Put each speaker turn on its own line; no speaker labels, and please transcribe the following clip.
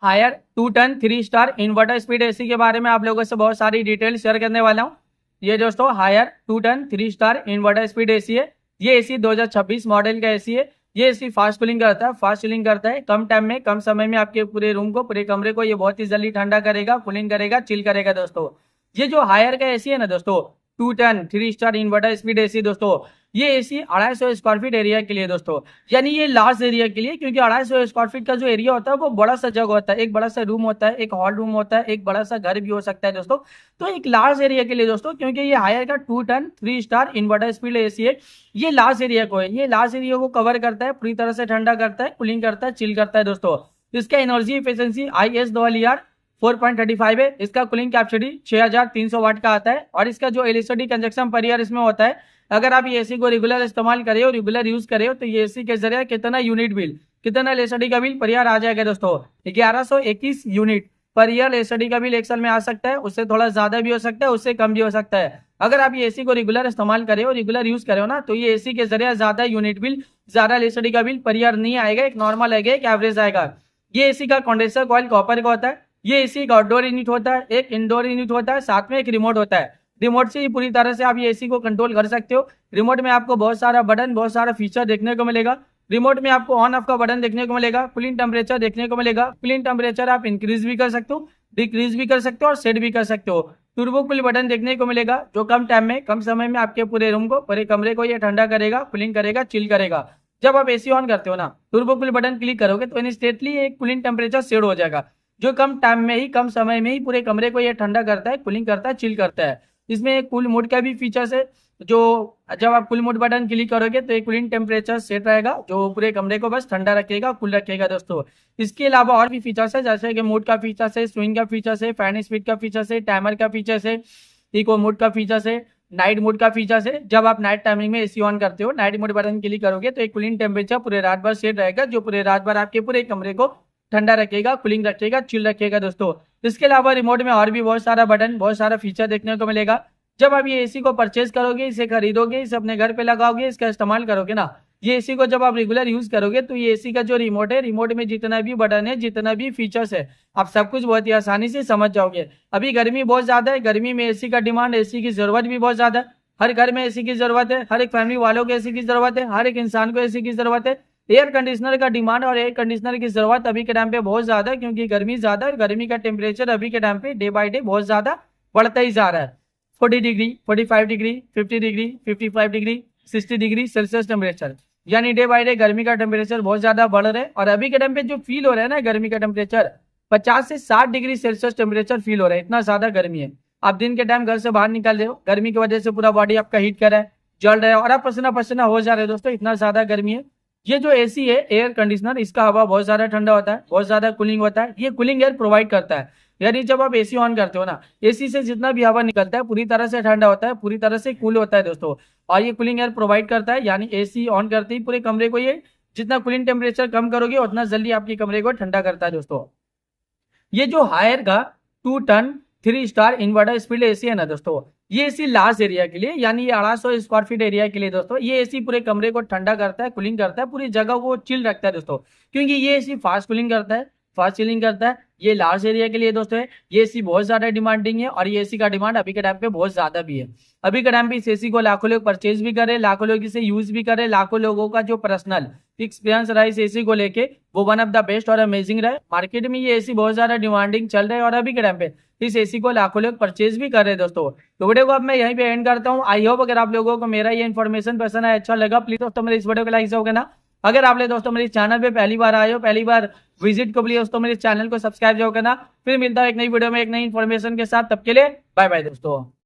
Higher 2 ton 3 star inverter speed AC के बारे में आप लोगों से बहुत सारी डिटेल शेयर करने वाला हूँ। ये दोस्तों Haier 2 ton 3 star inverter speed AC है। ये एसी 2026 मॉडल का एसी है। ये एसी फास्ट कूलिंग करता है, फास्ट चिलिंग करता है। कम टाइम में, कम समय में आपके पूरे रूम को, पूरे कमरे को ये बहुत ही जल्दी ठंडा करेगा, कूलिंग करेगा, चिल करेगा दोस्तों। ये जो हायर का एसी है ना दोस्तों, 2 ton 3 star inverter speed AC दोस्तों, ये एसी 250 स्क्वायर फीट एरिया के लिए दोस्तों, यानी ये लार्ज एरिया के लिए, क्योंकि 250 स्क्वायर फीट का जो एरिया होता है वो बड़ा सा जगह होता है। एक बड़ा सा रूम होता है, एक हॉल रूम होता है, एक बड़ा सा घर भी हो सकता है दोस्तों। तो एक लार्ज एरिया के लिए दोस्तों, क्योंकि ये हायर का 2 ton 3 star inverter speed AC है, ये लार्ज एरिया को है, ये लार्ज एरिया को कवर करता है, पूरी तरह से ठंडा करता है, कूलिंग करता है, चिल करता है दोस्तों। इसका एनर्जी एफिशिएंसी IS 2000 4.35 है। इसका कूलिंग कैपेसिटी 6300 वाट का आता है। और इसका जो इलेक्ट्रिसिटी कंजप्शन पर ईयर इसमें होता है, अगर आप ये एसी को रेगुलर इस्तेमाल करें और रेगुलर यूज करें तो ये एसी के जरिए कितना यूनिट बिल, कितना इलेक्ट्रिसिटी का बिल पर ईयर आ जाएगा दोस्तों, 1121 यूनिट पर ईयर इलेक्ट्रिसिटी का बिल एक साल में आ सकता है। उससे थोड़ा ज्यादा भी हो सकता है, उससे कम भी हो सकता है। अगर आप ये एसी को रेगुलर इस्तेमाल करें और रेगुलर यूज करें ना, तो ये एसी के जरिए ज्यादा यूनिट बिल, ज्यादा इलेक्ट्रिसिटी का बिल पर ईयर नहीं आएगा, एक नॉर्मल आएगा, एक एवरेज आएगा। ये एसी का कंडेंसर कॉइल कॉपर का होता है। ये एसी एक आउटडोर यूनिट होता है, एक इंडोर यूनिट होता है, साथ में एक रिमोट होता है। रिमोट से ही पूरी तरह से आप ये एसी को कंट्रोल कर सकते हो। रिमोट में आपको बहुत सारा बटन, बहुत सारा फीचर देखने को मिलेगा। रिमोट में आपको ऑन ऑफ का बटन देखने को मिलेगा, कूलिंग टेम्परेचर देखने को मिलेगा। कूलिंग टेम्परेचर आप इंक्रीज भी कर सकते हो, डिक्रीज भी कर सकते हो और सेट भी कर सकते हो। टर्बो कूल बटन देखने को मिलेगा, जो कम टाइम में, कम समय में आपके पूरे रूम को, पूरे कमरे को ये ठंडा करेगा, कूलिंग करेगा, चिल करेगा। जब आप एसी ऑन करते हो ना, टर्बो कूल बटन क्लिक करोगे तो इंस्टेंटली एक कूलिंग टेम्परेचर सेट हो जाएगा, जो कम टाइम में ही, कम समय में ही पूरे कमरे को ये ठंडा करता है, कूलिंग करता है, चिल करता है। इसमें एक कूल मोड का भी फीचर्स है, जो जब आप कूल मोड बटन क्लिक करोगे तो एक कूलिंग टेम्परेचर सेट रहेगा, जो पूरे कमरे को बस ठंडा रखेगा, कूल रखेगा दोस्तों। इसके अलावा और भी फीचर्स है, जैसे कि मोड का फीचर्स है, स्विंग का फीचर्स है, फैन स्पीड का फीचर्स है, टाइमर का फीचर्स है, इको मोड का फीचर्स है, नाइट मोड का फीचर्स है। जब आप नाइट टाइमिंग में एसी ऑन करते हो, नाइट मोड बटन क्लिक करोगे तो एक कूलिंग टेम्परेचर पूरे रात भर सेट रहेगा, जो पूरे रात भर आपके पूरे कमरे को ठंडा रखेगा, कूलिंग रखेगा, चिल रखेगा दोस्तों। इसके अलावा रिमोट में और भी बहुत सारा बटन, बहुत सारा फीचर देखने को मिलेगा। जब आप ये एसी को परचेज करोगे, इसे खरीदोगे, इसे अपने घर पे लगाओगे, इसका इस्तेमाल करोगे ना, ये एसी को जब आप रेगुलर यूज करोगे तो ये एसी का जो रिमोट है, रिमोट में जितना भी बटन है, जितना भी फीचर्स है, आप सब कुछ बहुत ही आसानी से समझ जाओगे। अभी गर्मी बहुत ज्यादा है, गर्मी में एसी का डिमांड, एसी की जरूरत भी बहुत ज्यादा है। हर घर में एसी की जरूरत है, हर एक फैमिली वालों को एसी की जरूरत है, हर एक इंसान को एसी की जरूरत है। एयर कंडीशनर का डिमांड और एयर कंडीशनर की जरूरत अभी के टाइम पे बहुत ज्यादा है, क्योंकि गर्मी ज्यादा है और गर्मी का टेम्परेचर अभी के टाइम पे डे बाय डे बहुत ज्यादा बढ़ता ही जा रहा है। 40 degree, 45 degree, 50 degree, 55 degree, 60 degree Celsius temperature, यानी डे बाय डे गर्मी का टेम्परेचर बहुत ज्यादा बढ़ रहा है। और अभी के टाइम पे जो फील हो रहा है ना गर्मी का टेम्परेचर, 50 से 60 डिग्री सेल्सियस टेम्परेचर फील हो रहा है, इतना ज्यादा गर्मी है। आप दिन के टाइम घर से बाहर निकल रहे हो, गर्मी की वजह से पूरा बॉडी आपका हीट कर रहा है, जल रहा है और आप पसीना पसीना हो जा रहे हो दोस्तों, इतना ज्यादा गर्मी है। ये जो एसी है, एयर कंडीशनर, इसका हवा बहुत ज्यादा ठंडा होता है, बहुत ज्यादा कूलिंग होता है। ये कूलिंग एयर प्रोवाइड करता है, यानी जब आप एसी ऑन करते हो ना, एसी से जितना भी हवा निकलता है पूरी तरह से ठंडा होता है, पूरी तरह से कूल होता है दोस्तों। और ये कूलिंग एयर प्रोवाइड करता है, यानी एसी ऑन करते ही पूरे कमरे को ये, जितना कूलिंग टेम्परेचर कम करोगे उतना जल्दी आपके कमरे को ठंडा करता है दोस्तों। ये जो हायर का 2 ton 3 star inverter speed AC है ना दोस्तों, ये एसी लार्ज एरिया के लिए, यानी ये 250 स्क्वायर फीट एरिया के लिए दोस्तों, ये एसी पूरे कमरे को ठंडा करता है, कूलिंग करता है, पूरी जगह को चिल रखता है दोस्तों। क्योंकि ये एसी फास्ट कूलिंग करता है, फास्ट चिलिंग करता है। ये लार्ज एरिया के लिए दोस्तों है, ये एसी बहुत ज्यादा डिमांडिंग है और ये एसी का डिमांड अभी के टाइम पे बहुत ज्यादा भी है। अभी के टाइम पे इस एसी को लाखों लोग परचेज भी करे, लाखों लोग इसे यूज भी करे, लाखों लोगों का जो पर्सनल एक्सपीरियंस रहा इस एसी को लेके, वो वन ऑफ द बेस्ट और अमेजिंग रहा है। मार्केट में ये एसी बहुत ज्यादा डिमांडिंग चल रहा है और अभी के टाइम पे इस एसी को लाखों लोग परचेज भी कर रहे हैं दोस्तों। तो वीडियो को अब मैं यहीं पे एंड करता हूँ। आई होप अगर आप लोगों को मेरा ये इन्फॉर्मेशन पसंद आया, अच्छा लगा, प्लीज दोस्तों मेरे इस वीडियो को लाइक होगा ना। अगर आपने दोस्तों मेरे चैनल पे पहली बार आए हो, पहली बार विजिट को प्लीज दोस्तों मेरे चैनल को सब्सक्राइब जो करना। फिर मिलता है एक नई वीडियो में एक नई इन्फॉर्मेशन के साथ, तब के लिए बाय बाय दोस्तों।